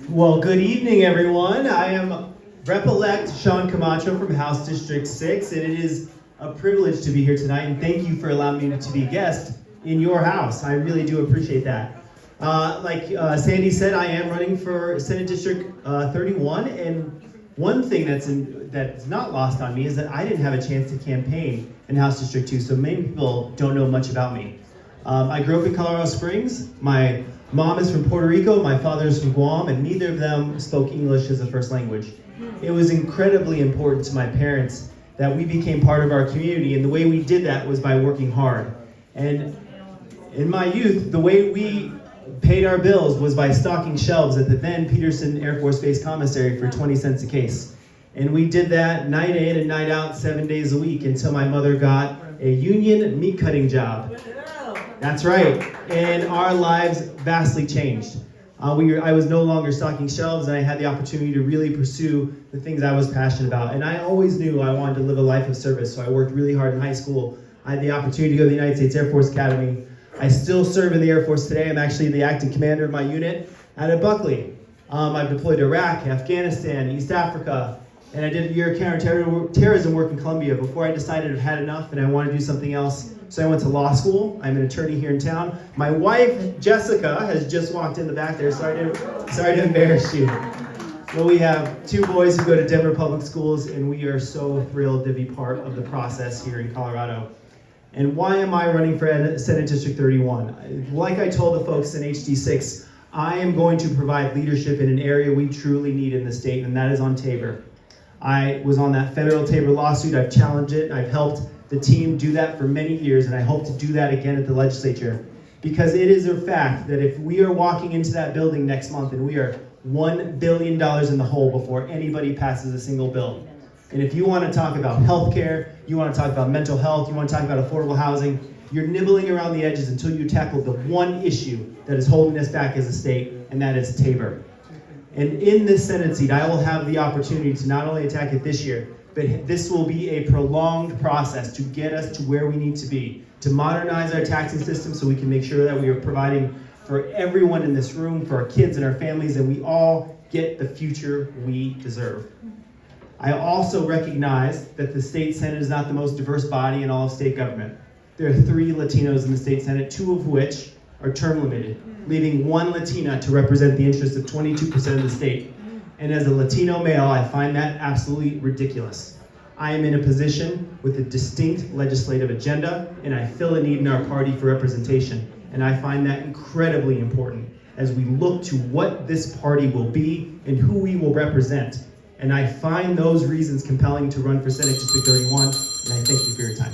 Well, good evening, everyone. I am Rep-elect Sean Camacho from House District 6, and it is a privilege to be here tonight, and thank you for allowing me to be a guest in your house. I really do appreciate that. Like Sandy said, I am running for Senate District 31, and one thing that's not lost on me is that I didn't have a chance to campaign in House District 2, so many people don't know much about me. I grew up in Colorado Springs. My mom is from Puerto Rico, my father is from Guam, and neither of them spoke English as a first language. It was incredibly important to my parents that we became part of our community, and the way we did that was by working hard. And in my youth, the way we paid our bills was by stocking shelves at the then Peterson Air Force Base Commissary for 20 cents a case. And we did that night in and night out, 7 days a week, until my mother got a union meat cutting job. That's right, and our lives vastly changed. I was no longer stocking shelves, and I had the opportunity to really pursue the things I was passionate about. And I always knew I wanted to live a life of service, so I worked really hard in high school. I had the opportunity to go to the United States Air Force Academy. I still serve in the Air Force today. I'm actually the acting commander of my unit out at Buckley. I've deployed to Iraq, Afghanistan, East Africa, and I did a year of counterterrorism work in Colombia before I decided I've had enough and I wanted to do something else. So I went to law school. I'm an attorney here in town. My wife, Jessica, has just walked in the back there. Sorry to embarrass you. Well, we have two boys who go to Denver Public Schools, and we are so thrilled to be part of the process here in Colorado. And why am I running for Senate District 31? Like I told the folks in HD6, I am going to provide leadership in an area we truly need in the state, and that is on Tabor. I was on that federal Tabor lawsuit. I've challenged it, and I've helped the team do that for many years, and I hope to do that again at the legislature. Because it is a fact that if we are walking into that building next month and we are $1 billion in the hole before anybody passes a single bill. And if you want to talk about healthcare, you want to talk about mental health, you want to talk about affordable housing, you're nibbling around the edges until you tackle the one issue that is holding us back as a state, and that is Tabor. And in this Senate seat, I will have the opportunity to not only attack it this year, but this will be a prolonged process to get us to where we need to be, to modernize our taxing system so we can make sure that we are providing for everyone in this room, for our kids and our families, and we all get the future we deserve. I also recognize that the state Senate is not the most diverse body in all of state government. There are 3 Latinos in the state Senate, 2 of which are term limited, leaving 1 Latina to represent the interests of 22% of the state. And as a Latino male, I find that absolutely ridiculous. I am in a position with a distinct legislative agenda, and I fill a need in our party for representation. And I find that incredibly important as we look to what this party will be and who we will represent. And I find those reasons compelling to run for Senate District 31, and I thank you for your time.